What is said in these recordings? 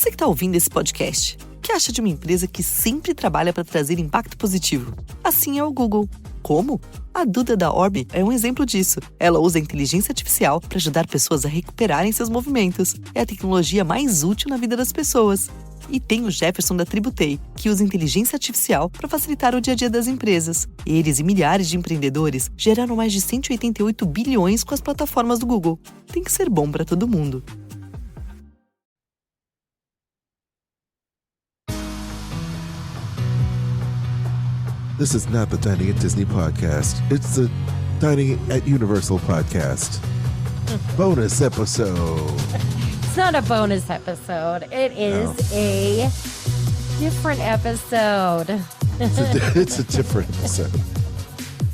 Você que está ouvindo esse podcast, o que acha de uma empresa que sempre trabalha para trazer impacto positivo? Assim é o Google. Como? A Duda da Orbi é um exemplo disso. Ela usa a inteligência artificial para ajudar pessoas a recuperarem seus movimentos. É a tecnologia mais útil na vida das pessoas. E tem o Jefferson da Tributei, que usa inteligência artificial para facilitar o dia a dia das empresas. Eles e milhares de empreendedores geraram mais de 188 bilhões com as plataformas do Google. Tem que ser bom para todo mundo. This is not the Dining at Disney podcast. It's the Dining at Universal podcast. Bonus episode. It's not a bonus episode. It is a different episode. It's a different episode.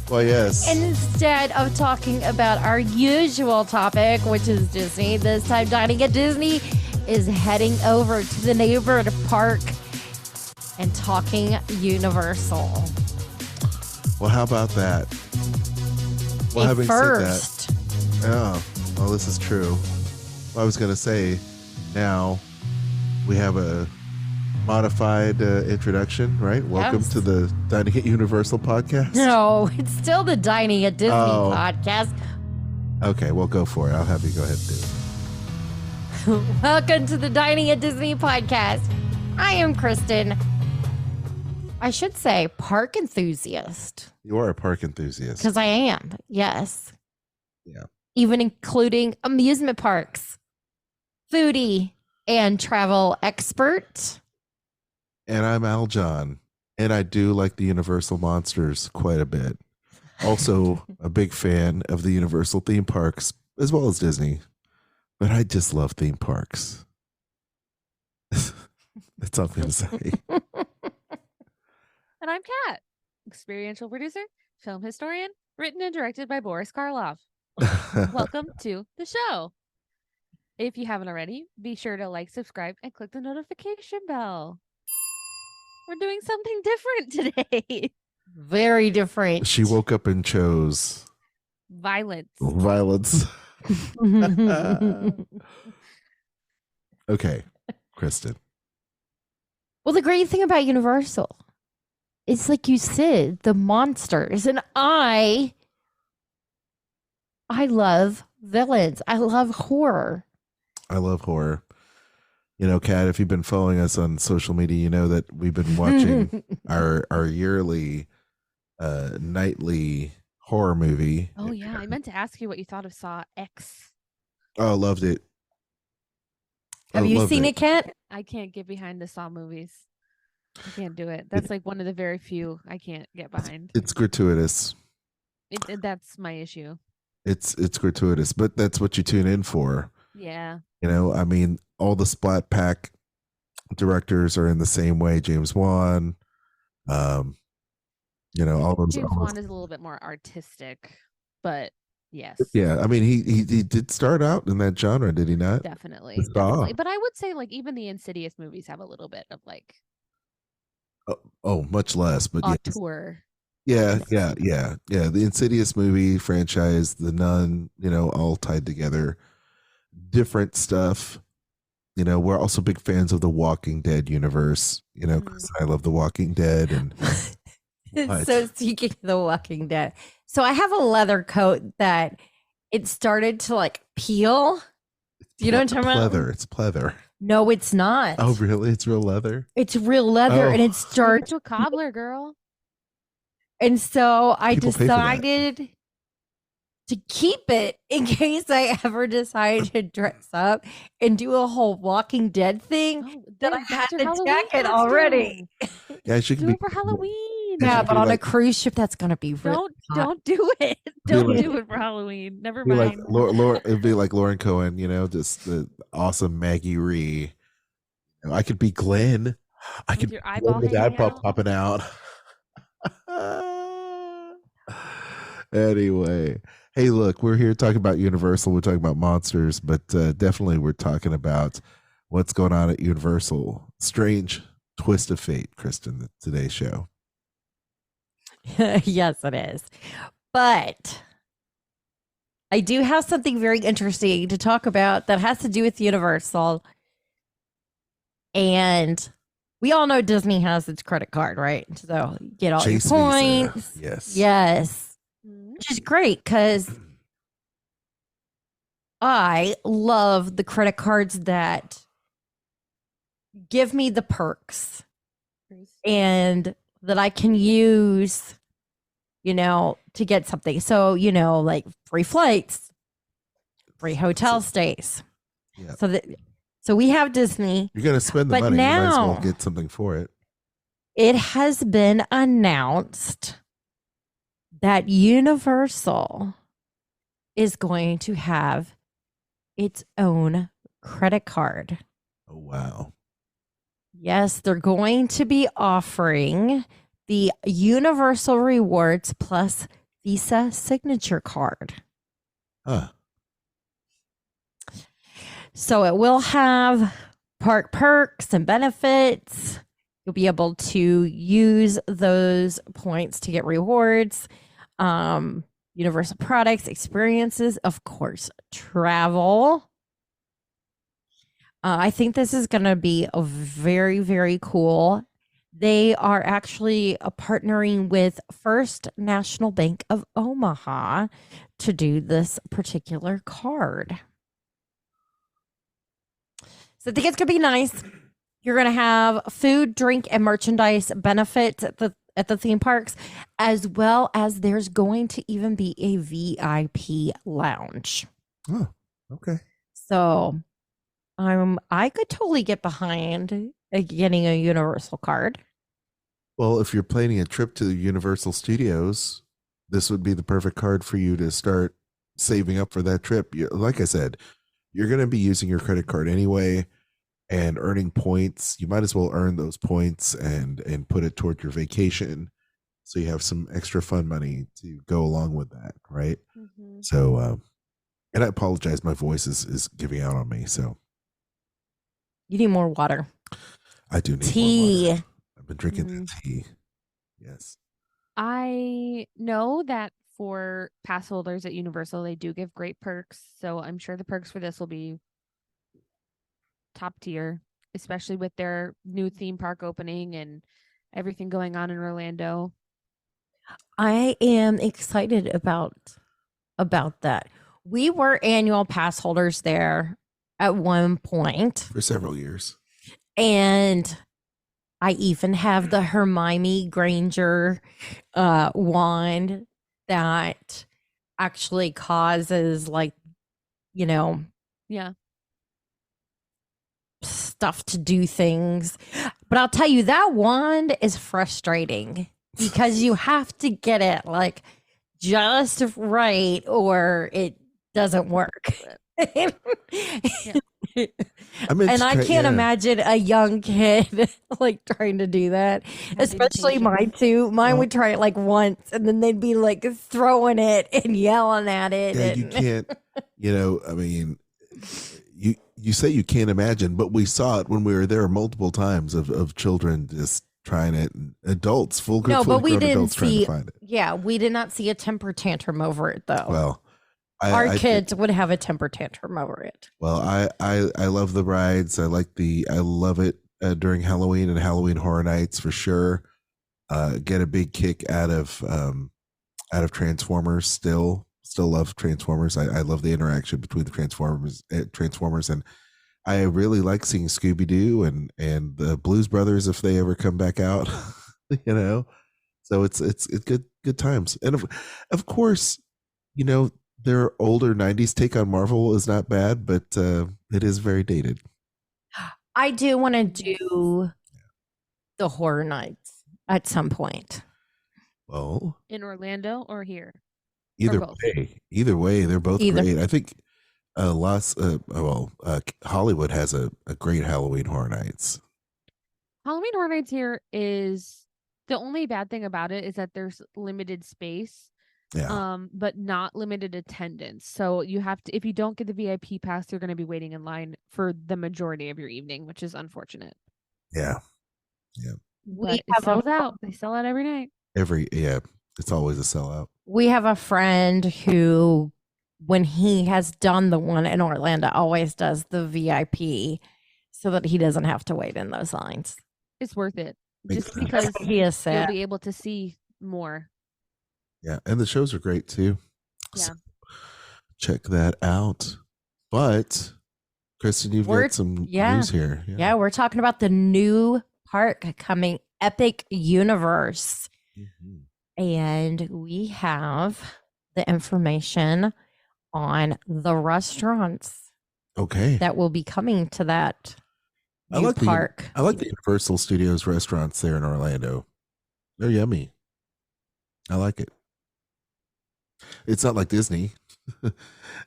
Well, yes. Instead of talking about our usual topic, which is Disney, this time Dining at Disney is heading over to the neighborhood park and talking Universal. Well, how about that? Well, A having first. said that, well, this is true. Well, I was going to say, now we have a modified introduction, right? Welcome Yes. to the Dining at Universal podcast. No, it's still the Dining at Disney Oh. podcast. Okay, well, go for it. I'll have you go ahead and do it. Welcome to the Dining at Disney podcast. I am Kristen. I should say park enthusiast, You are a park enthusiast. because I am, yes. Yeah. Even including amusement parks, foodie, and travel expert. And I'm Al John, and I do like the Universal monsters quite a bit. Also, a big fan of the Universal theme parks as well as Disney, but I just love theme parks. That's all I'm going to say. And I'm Kat, experiential producer, film historian, written and directed by Boris Karloff. Welcome to the show. If you haven't already, be sure to like, subscribe, and click the notification bell. We're doing something different today. Very different. She woke up and chose Violence. violence. Okay, Kristen. Well, the great thing about Universal, it's like you said, the monsters. And I love villains. I love horror. I love horror. You know, Kat, if you've been following us on social media, you know that we've been watching our yearly nightly horror movie. Oh, yeah. I meant to ask you what you thought of Saw X. Oh, loved it. Have I you loved seen it, Kat? I can't get behind the Saw movies. I can't do it. That's like one of the very few I can't get behind. It's gratuitous. That's my issue. It's gratuitous, but that's what you tune in for. Yeah. You know, I mean, all the Splat Pack directors are in the same way. James Wan, you know, all those. James Wan is a little bit more artistic, but yes. Yeah, I mean, he did start out in that genre, did he not? Definitely, The Saw. definitely. But I would say like even the Insidious movies have a little bit of like Oh, much less, but yes. auteur. Yeah. The Insidious movie franchise, The Nun, you know, all tied together. Different stuff. You know, we're also big fans of the Walking Dead universe. You know, Chris and I love the Walking Dead, and What? So speaking of The Walking Dead, so I have a leather coat that it started to like peel. You know what I'm talking about? Pleather. It's pleather. No, it's not. Oh, really? It's real leather. It's real leather, Oh. and it Turn starts. into a cobbler, girl. And so I People pay for that. decided to keep it in case I ever decide to dress up and do a whole Walking Dead thing. Oh, That then I had that's your the Halloween jacket costume. already. Yeah, she can Do be. it for Halloween. Yeah, should but be on like- a cruise ship, that's gonna be really Don't do it. Don't like- do it for Halloween. Never Be like mind. Laura, it'd be like Lauren Cohen, you know, just the awesome Maggie Ree. You know, I could be Glenn. I With could your be eyeball Glenn with that hanging out. popping out. Anyway, hey, look, we're here talking about Universal. We're talking about monsters, but definitely we're talking about what's going on at Universal. Strange twist of fate, Kristen, today's show. Yes, it is. But I do have something very interesting to talk about that has to do with Universal. And we all know Disney has its credit card, right? So you get all Chase your Visa. points. Yes. Yes. Mhm. Which is great because I love the credit cards that give me the perks and that I can use, to get something. So, like free flights, free hotel stays. Yeah. So we have Disney. You're gonna spend the But money. You might as well now- get something for it. It has been announced that Universal is going to have its own credit card. Oh wow. Yes, they're going to be offering the Universal Rewards Plus Visa Signature Card. Huh. So it will have park perks and benefits. You'll be able to use those points to get rewards, Universal products, experiences, of course, travel. I think this is going to be a very, very cool. They are actually partnering with First National Bank of Omaha to do this particular card. So I think it's going to be nice. You're going to have food, drink, and merchandise benefits at the theme parks, as well as there's going to even be a VIP lounge. Oh, okay. So I could totally get behind getting a Universal card. Well, if you're planning a trip to the Universal Studios, this would be the perfect card for you to start saving up for that trip. Like I said, you're going to be using your credit card anyway and earning points. You might as well earn those points and put it toward your vacation, so you have some extra fun money to go along with that, right? Mhm. So, and I apologize, my voice is giving out on me, so You need more water. I do need more Tea. water. I've been drinking that tea. Yes. I know that for pass holders at Universal, they do give great perks. So I'm sure the perks for this will be top tier, especially with their new theme park opening and everything going on in Orlando. I am excited about that. We were annual pass holders there at one point, For several years. and I even have the Hermione Granger wand that actually causes, like, Yeah. stuff to do things. But I'll tell you, that wand is frustrating because you have to get it like just right or it doesn't work. And I can't imagine a young kid like trying to do that, especially mine too. Mine would try it like once and then they'd be like throwing it and yelling at it. Yeah, you can't, I mean, you say you can't imagine, but we saw it when we were there multiple times of children just trying it, and adults, but we didn't adults trying see. to find it. Yeah, we did not see a temper tantrum over it though. Well, our I kids would have a temper tantrum over it. Well, I love the rides. I love it during Halloween and Halloween Horror Nights for sure. Get a big kick out of Transformers. Still love Transformers. I love the interaction between the Transformers, and I really like seeing Scooby Doo and the Blues Brothers if they ever come back out. So it's good times, and of course, their older 90s take on Marvel is not bad, but it is very dated. I do want to do the Horror Nights at some point. Well, In Orlando or here? either both? way, they're both Either. great. I think Hollywood has a great Halloween Horror Nights. Halloween Horror Nights here is the only bad thing about it is that there's limited space. Yeah. But not limited attendance. So you have to, if you don't get the VIP pass, you're going to be waiting in line for the majority of your evening, which is unfortunate. Yeah. But We it have a sells out. They sell out every night. It's always a sellout. We have a friend who, when he has done the one in Orlando, always does the VIP. so that he doesn't have to wait in those lines. It's worth it Makes just sense. because He is you'll sad. be able to see more. Yeah, and the shows are great too. Yeah. So check that out. But Kristen, you've We're- got some yeah. news here. Yeah, we're talking about the new park coming, Epic Universe. Mhm. And we have the information on the restaurants Okay. that will be coming to that I new like park. I like the Universal Studios restaurants there in Orlando. They're yummy. I like it. It's not like Disney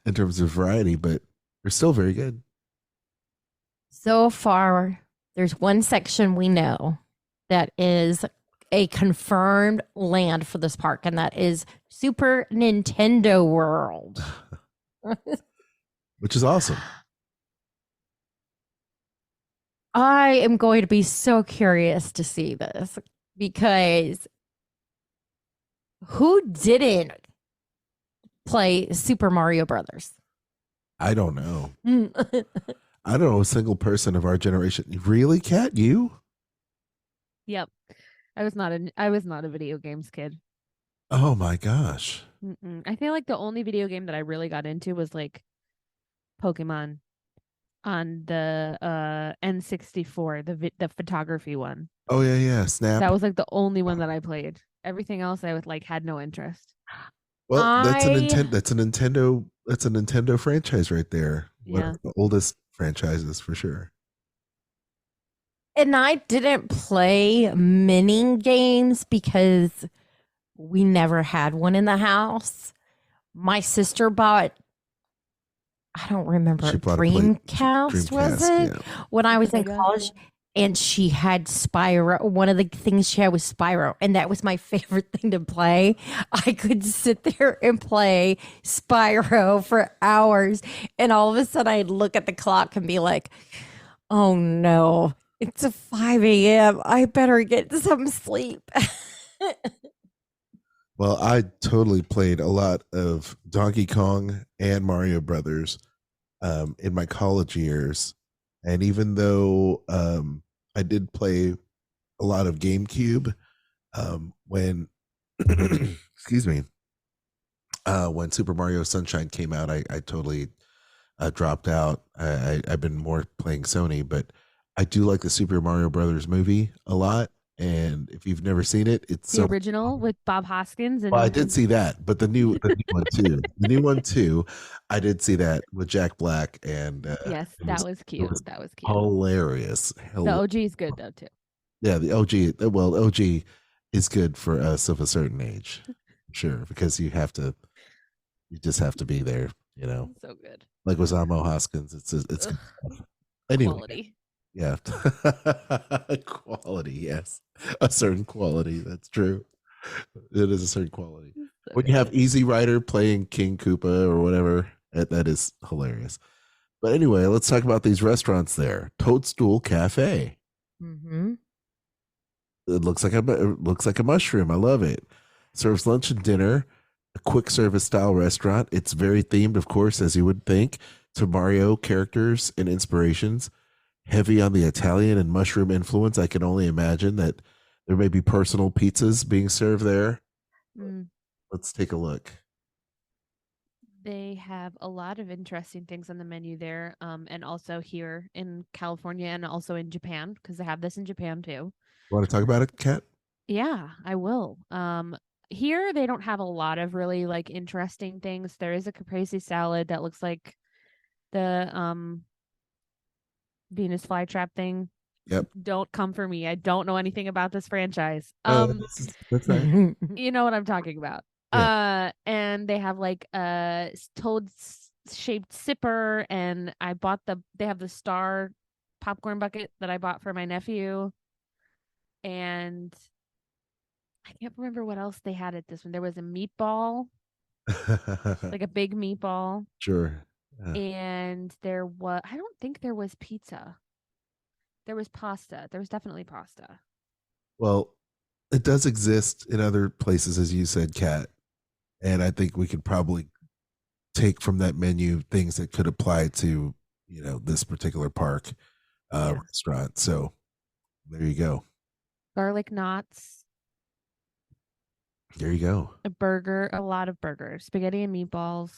in terms of variety, but they're still very good. So far, there's one section we know that is a confirmed land for this park, and that is Super Nintendo World. Which is awesome. I am going to be so curious to see this because who didn't play Super Mario Brothers? I don't know. I don't know a single person of our generation. Really, Kat? You? Yep. I was not a video games kid. Oh my gosh. I feel like the only video game that I really got into was like Pokemon on the N64, the photography one. Oh yeah. Snap. That was like the only one that I played. Everything else I had no interest. Well, that's a I- Nintendo franchise right there. One Yeah. of the oldest franchises for sure. And I didn't play mini games because we never had one in the house. My sister bought, I don't remember, She bought a Dreamcast, was it? Yeah. When I was in Sega. college. And she had Spyro. One of the things she had was Spyro. And that was my favorite thing to play. I could sit there and play Spyro for hours. And all of a sudden I'd look at the clock and be like, oh no, it's a 5 a.m. I better get some sleep. Well, I totally played a lot of Donkey Kong and Mario Brothers in my college years. And even though I did play a lot of GameCube, when excuse me, when Super Mario Sunshine came out, I totally dropped out. I've been more playing Sony, but I do like the Super Mario Brothers movie a lot. And if you've never seen it, it's The so original with Bob Hoskins and well, I did see that, but the new one too. The new one too. I did see that with Jack Black, and yes, it that was cute. was That was cute. hilarious. The OG is good though too. Yeah, the OG. Well, OG is good for us of a certain age, sure, because you just have to be there. You know, So good. like with Zamo Hoskins, it's Ugh, good stuff. Anyway, quality. yeah, quality. Yes, a certain quality. That's true. It is a certain quality. So When you have good. Easy Rider playing King Koopa or whatever, that is hilarious. But anyway, let's talk about these restaurants there. Toadstool Cafe. Mm-hmm. It looks like a mushroom. I love it. Serves lunch and dinner. A quick service style restaurant. It's very themed, of course, as you would think, to Mario characters and inspirations. Heavy on the Italian and mushroom influence. I can only imagine that there may be personal pizzas being served there. Mm, Let's take a look. they have a lot of interesting things on the menu there, and also here in California and also in Japan because they have this in Japan too. Want to talk about it, Kat? Yeah, I will. Here they don't have a lot of really interesting things. There is a caprese salad that looks like the Venus flytrap thing. Yep. Don't come for me. I don't know anything about this franchise. That's right. You know what I'm talking about. And they have toad shaped sipper, and they have the star popcorn bucket that I bought for my nephew. And I can't remember what else they had at this one. There was a meatball, like a big meatball, Sure. and I don't think there was pizza. There was pasta. There was definitely pasta. Well, it does exist in other places, as you said, Kat. And I think we could probably take from that menu things that could apply to, this particular park. Yeah. restaurant. So there you go. Garlic knots, There you go. a burger, a lot of burgers, spaghetti and meatballs.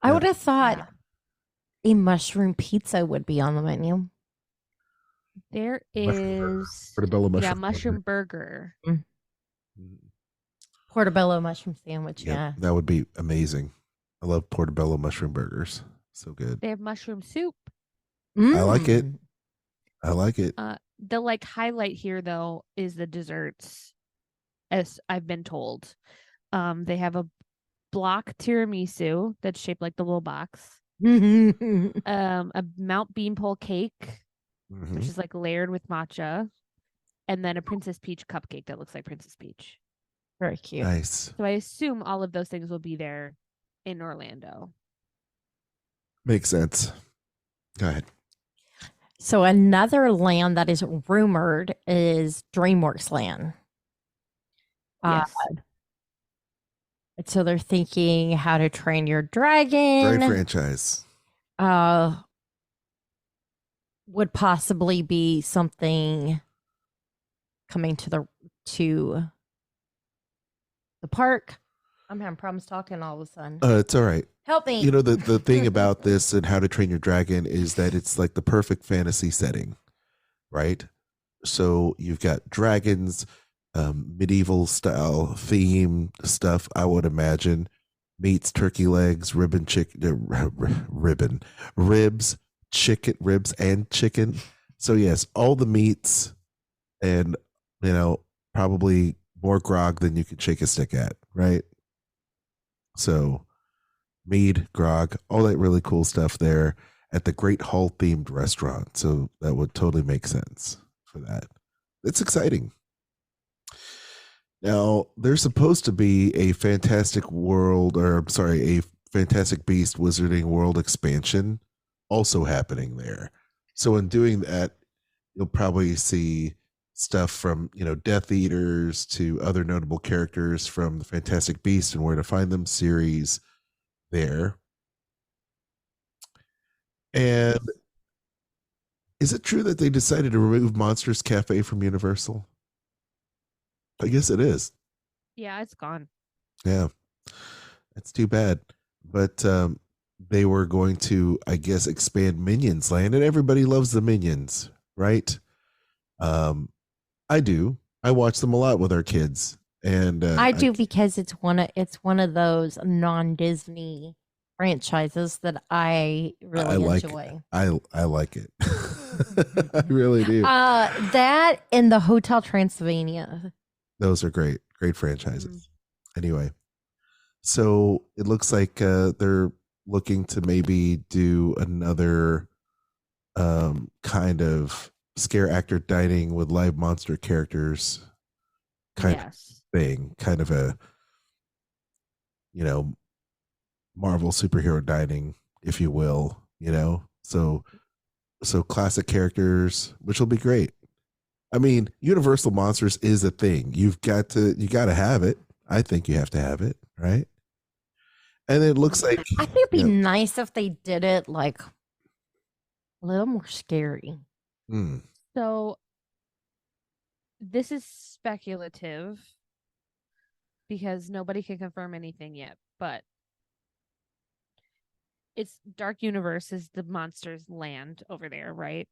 I Yeah. would have thought Yeah. a mushroom pizza would be on the menu. There Mushroom is Portobello mushroom. mushroom burger. Portobello mushroom sandwich. Yep, Yeah. that would be amazing. I love portobello mushroom burgers. So good. They have mushroom soup. I like it. Mm. I like it. The like highlight here though is the desserts, as I've been told. They have a block tiramisu that's shaped like the little box. A Mount Beanpole cake, Mhm. which is like layered with matcha, and then a Princess Peach cupcake that looks like Princess Peach. Very cute. Nice. So I assume all of those things will be there in Orlando. Makes sense. Go ahead. So another land that is rumored is DreamWorks Land. Yes. So they're thinking How to Train Your Great Dragon. franchise. Would possibly be something coming to the park. I'm having problems talking all of a sudden. It's all right. Help me. You know, the thing about this and How to Train Your Dragon is that it's like the perfect fantasy setting, right? So you've got dragons, medieval style theme stuff, I would imagine. Meats, turkey legs, ribs, chicken, ribs, and chicken. So yes, all the meats, and probably more grog than you can shake a stick at, right? So mead, grog, all that really cool stuff there at the Great Hall themed restaurant. So that would totally make sense for that. It's exciting. Now, there's supposed to be a Fantastic Beast Wizarding World expansion also happening there. So in doing that, you'll probably see stuff from, Death Eaters to other notable characters from the Fantastic Beast and Where to Find Them series there. And is it true that they decided to remove Monsters Cafe from Universal? I guess it is. Yeah, it's gone. Yeah. That's too bad. But they were going to, I guess, expand Minions Land, and everybody loves the Minions, right? I do. I watch them a lot with our kids, and I do because it's one of those non-Disney franchises that I really enjoy. I like it. I really do. That and the Hotel Transylvania. Those are great franchises. Anyway, so it looks like they're looking to maybe do another kind of scare actor dining with live monster characters kind of thing, kind of a Marvel superhero dining, if you will, so classic characters, which will be great. I mean, Universal Monsters is a thing. You got to have it. I think you have to have it, right? And it looks like I think it'd be nice if they did it like a little more scary. So this is speculative because nobody can confirm anything yet, but it's Dark Universe is the monsters land over there, right?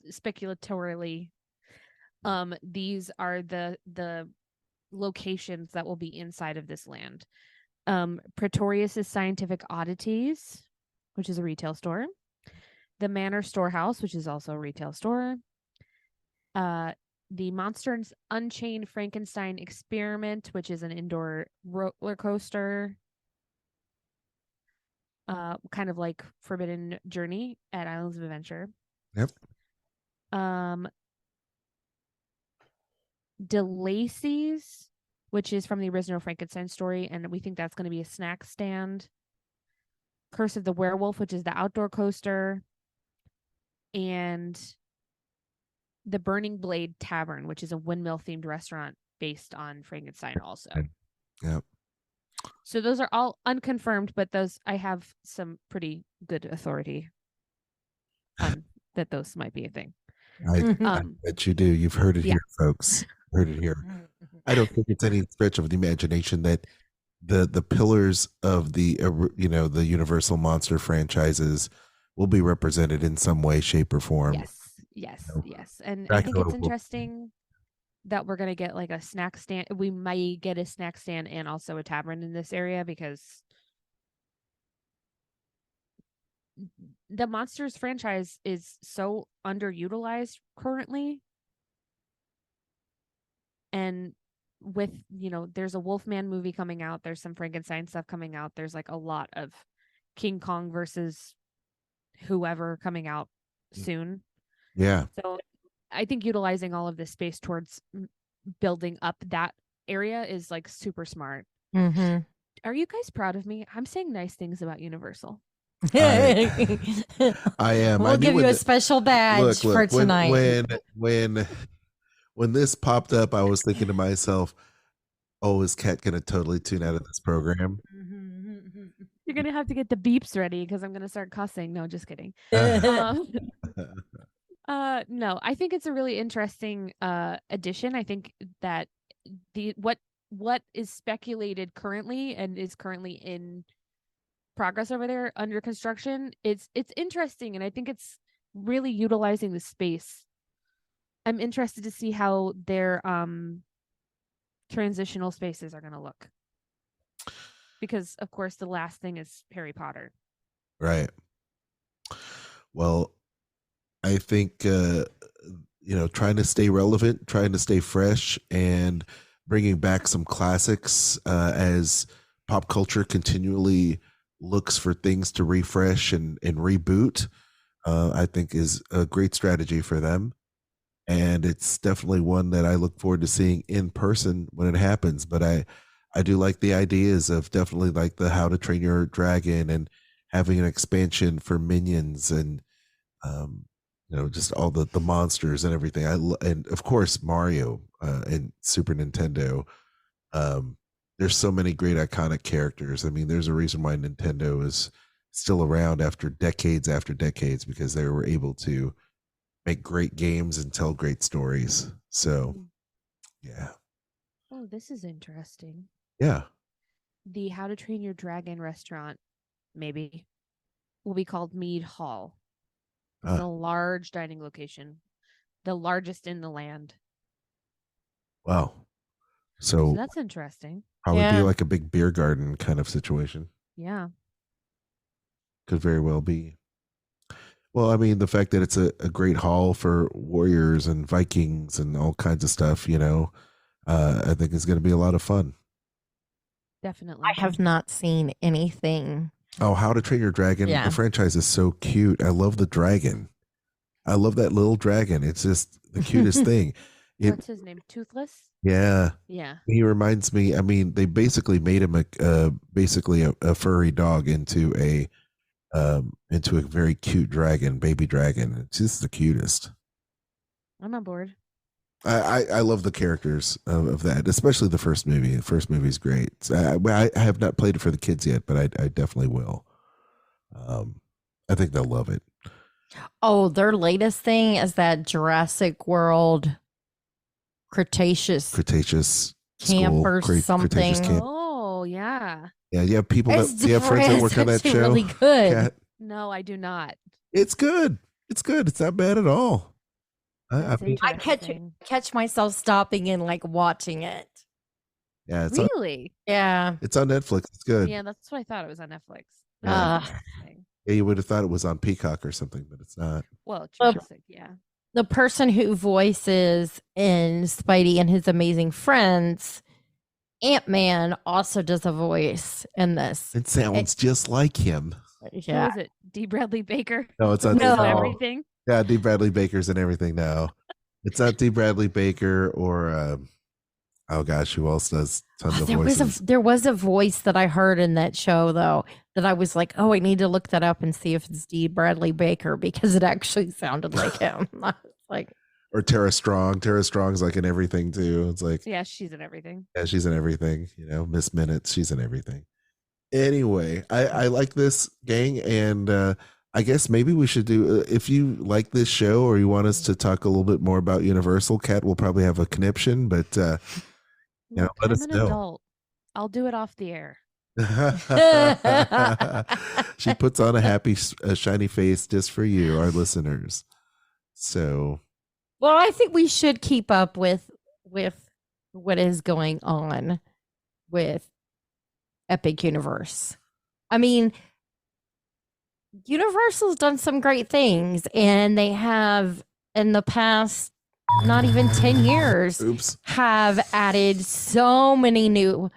Speculatorily, these are the locations that will be inside of this land. Pretorius' Scientific Oddities, which is a retail store. The Manor Storehouse, which is also a retail store. The Monsters Unchained Frankenstein Experiment, which is an indoor roller coaster. Kind of like Forbidden Journey at Islands of Adventure. Yep. DeLacy's, which is from the original Frankenstein story, and we think that's going to be a snack stand. Curse of the Werewolf, which is the outdoor coaster. And the Burning Blade Tavern, which is a windmill-themed restaurant based on Frankenstein also. Yep. So those are all unconfirmed, but those I have some pretty good authority that those might be a thing. I bet you do. You've heard it Yeah. here, folks. Heard it here. I don't think it's any stretch of the imagination that the pillars of the the Universal monster franchises will be represented in some way, shape, or form. Yes. know, Yes. And I think Dracula it's will- interesting that we're gonna get like a snack stand. We might get a snack stand and also a tavern in this area because the Monsters franchise is so underutilized currently. And with, there's a Wolfman movie coming out, there's some Frankenstein stuff coming out, there's like a lot of King Kong versus whoever coming out soon. Yeah. So I think utilizing all of this space towards building up that area is like super smart. Mm-hmm. Are you guys proud of me? I'm saying nice things about Universal. I am. We'll give you a special badge for tonight. When this popped up, I was thinking to myself, "Oh, is Kat gonna totally tune out of this program?" You're gonna have to get the beeps ready because I'm gonna start cussing. No, just kidding. No, I think it's a really interesting addition. I think that what is speculated currently and is currently in progress over there under construction, it's interesting, and I think it's really utilizing the space. I'm interested to see how their transitional spaces are going to look, because of course the last thing is Harry Potter. Right. Well, I think trying to stay relevant, trying to stay fresh, and bringing back some classics as pop culture continually looks for things to refresh and reboot, I think is a great strategy for them. And it's definitely one that I look forward to seeing in person when it happens. But I do like the ideas of definitely like the How to Train Your Dragon and having an expansion for Minions and just all the monsters and everything. And of course Mario and Super Nintendo. There's so many great iconic characters. I mean, there's a reason why Nintendo is still around after decades, because they were able to make great games and tell great stories. So, yeah. Oh, this is interesting. Yeah. The How to Train Your Dragon restaurant maybe will be called Mead Hall. It's a large dining location, the largest in the land. Wow. So that's interesting. Probably be like a big beer garden kind of situation. Yeah. Could very well be. Well, I mean, the fact that it's a great hall for warriors and Vikings and all kinds of stuff, I think it's going to be a lot of fun. Definitely. I have not seen anything. Oh, How to Train Your Dragon. Yeah. The franchise is so cute. I love the dragon. I love that little dragon. It's just the cutest thing. What's his name? Toothless? Yeah. Yeah. He reminds me, I mean, they basically made him a furry dog into a very cute dragon, baby dragon. It's just the cutest. I'm on board. I love the characters of that, especially the first movie. The first movie is great. I have not played it for the kids yet, but I definitely will. I think they'll love it. Oh, their latest thing is that Jurassic World Cretaceous camp school, or something. Cretaceous camp. Oh, yeah. Yeah, you have people It's you have friends that work on that actually show. really good. Kat? No, I do not. It's good. It's good. It's not bad at all. That's mean, I interesting. catch myself stopping and like watching it. yeah, it's Really? Yeah. it's on Netflix. It's good. Yeah, that's what I thought. It was on Netflix. Yeah. That's interesting. Yeah, you would have thought it was on Peacock or something, but it's not. Well, Well, Jurassic, yeah. The person who voices in Spidey and His Amazing Friends, Ant-Man, also does a voice in this. It sounds just like him. Yeah. Who is it? D. Bradley Baker? No, it's not. No. Is that everything? Yeah, D. Bradley Baker's and everything now. It's not D. Bradley Baker or oh gosh, who else does tons of voices? There was a voice that I heard in that show though that I was like, oh, I need to look that up and see if it's D. Bradley Baker because it actually sounded like him. I was like, Or Tara Strong. Tara Strong's like in everything too. It's like Yeah, she's in everything. yeah, she's in everything. Miss Minutes, she's in everything. Anyway, I like this gang, and I guess maybe we should do, if you like this show or you want us to talk a little bit more about Universal, Kat will probably have a conniption, but let I'm us an know. adult. I'll do it off the air. She puts on a shiny face just for you, our listeners. So, Well, I think we should keep up with what is going on with Epic Universe. I mean, Universal's done some great things, and they have in the past not even 10 years oops. have added so many new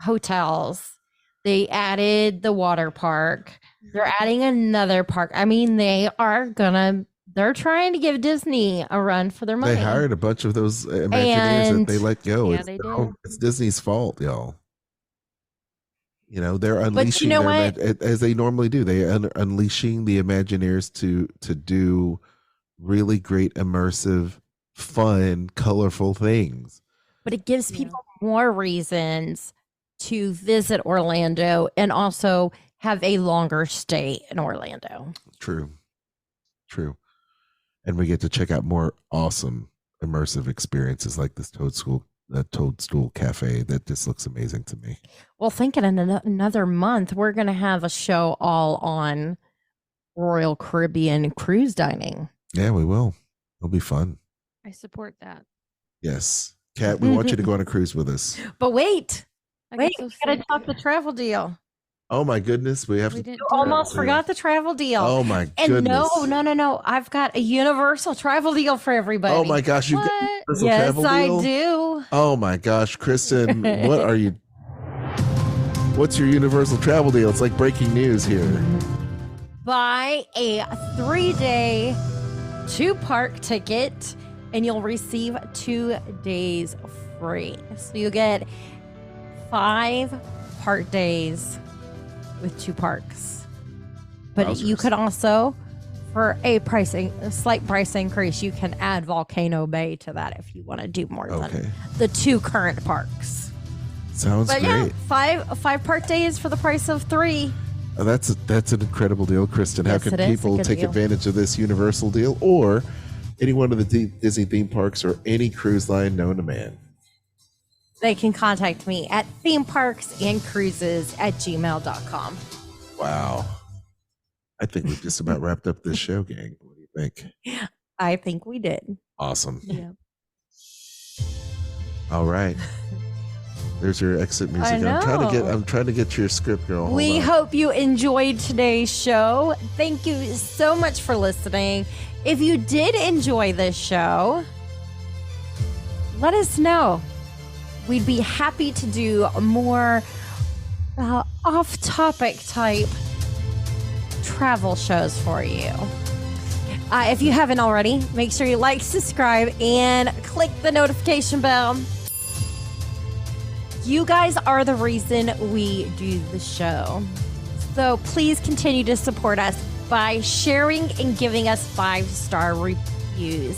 hotels. They added the water park. They're adding another park. I mean, they're trying to give Disney a run for their money. They hired a bunch of those Imagineers that they let go. Yeah, they did. It's Disney's fault, y'all. They're unleashing as they normally do. They are unleashing the Imagineers to do really great, immersive, fun, colorful things. But it gives people more reasons to visit Orlando and also have a longer stay in Orlando. True. And we get to check out more awesome immersive experiences like this Toadstool Cafe that just looks amazing to me. Well, thinking in another month, we're going to have a show all on Royal Caribbean cruise dining. Yeah, we will. It'll be fun. I support that. Yes. Kat, we want you to go on a cruise with us. But wait, I we get so got to sick. talk the travel deal. Oh my goodness. We have We to. didn't You do almost it. forgot the travel deal. Oh my and goodness. No. I've got a universal travel deal for everybody. Oh my gosh. You got What? a universal Yes, travel I deal? do. Oh my gosh, Kristen, what's your universal travel deal? It's like breaking news here. Buy a 3-day 2-park ticket and you'll receive 2 days free. So you get 5 park days with 2 parks. But you Wowzers. could also, for a slight price increase, you can add Volcano Bay to that if you want to do more Okay. than the 2 current parks. Sounds But great. yeah, 5 park days for the price of 3. Oh, that's an incredible deal, Kristen. How Yes, can it is a people good take deal. advantage of this universal deal or any one of the Disney theme parks or any cruise line known to man? They can contact me at themeparksandcruises@gmail.com. Wow. I think we've just about wrapped up this show, gang. What do you think? I think we did. Awesome. Yeah. All right. There's your exit music. I know. I'm trying to get your script, girl. Hold We on. hope you enjoyed today's show. Thank you so much for listening. If you did enjoy this show, let us know. We'd be happy to do more off-topic type travel shows for you. If you haven't already, make sure you like, subscribe, and click the notification bell. You guys are the reason we do the show. So please continue to support us by sharing and giving us 5-star reviews.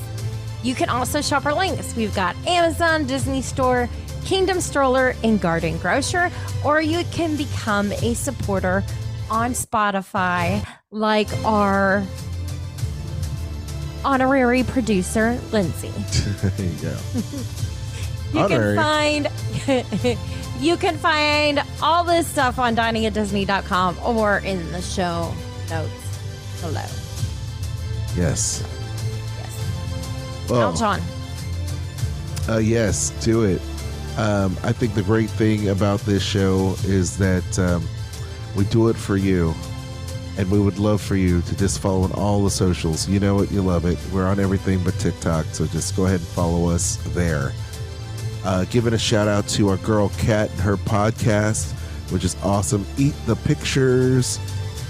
You can also shop our links. We've got Amazon, Disney Store, Kingdom Stroller, and Garden Grocer, or you can become a supporter on Spotify like our honorary producer, Lindsay. Yeah. You Honorary. you can find all this stuff on diningatdisney.com or in the show notes below. Yes. Yes. Well, John. yes, do it. I think the great thing about this show is that we do it for you. And we would love for you to just follow on all the socials. You know it, you love it. We're on everything but TikTok, so just go ahead and follow us there. Giving a shout out to our girl Kat and her podcast, which is awesome. Eat the Pictures.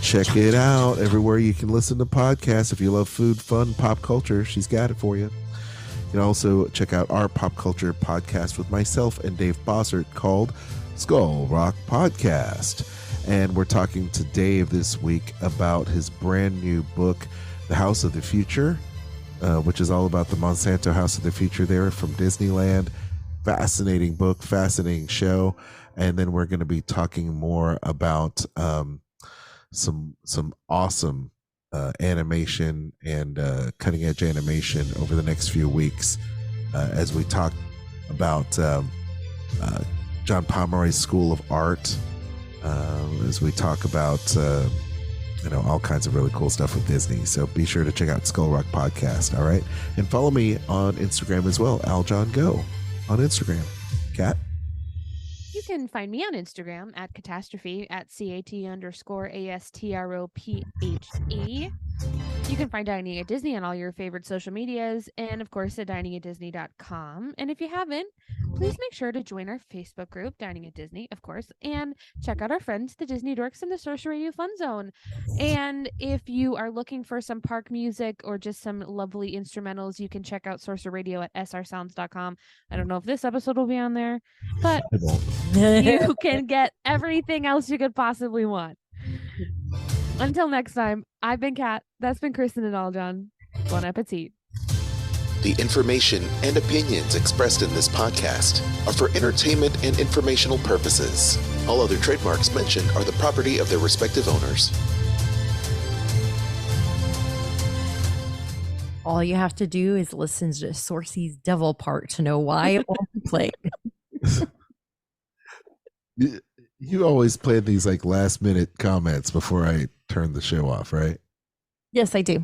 Check it out everywhere you can listen to podcasts. If you love food, fun, pop culture, she's got it for you. You can also check out our pop culture podcast with myself and Dave Bossert called Skull Rock Podcast. And we're talking to Dave this week about his brand new book, The House of the Future, which is all about the Monsanto House of the Future there from Disneyland. Fascinating book, fascinating show. And then we're going to be talking more about some awesome animation and cutting edge animation over the next few weeks as we talk about John Pomeroy's School of Art, as we talk about all kinds of really cool stuff with Disney. So be sure to check out Skull Rock Podcast. All right, and follow me on Instagram as well, AlJohnGo on Instagram. Kat? You can find me on Instagram at catastrophe at CAT_ASTROPHE. You can find Dining at Disney on all your favorite social medias and, of course, at diningatdisney.com. And if you haven't, please make sure to join our Facebook group, Dining at Disney, of course, and check out our friends, the Disney Dorks and the Sorcerer Radio Fun Zone. And if you are looking for some park music or just some lovely instrumentals, you can check out Sorcerer Radio at srsounds.com. I don't know if this episode will be on there, but you can get everything else you could possibly want. Until next time, I've been Kat. That's been Kristen and Aljon. Bon appetit. The information and opinions expressed in this podcast are for entertainment and informational purposes. All other trademarks mentioned are the property of their respective owners. All you have to do is listen to Sorcy's Devil part to know why it won't be played. You always plan these like last minute comments before I turn the show off, right? Yes, I do.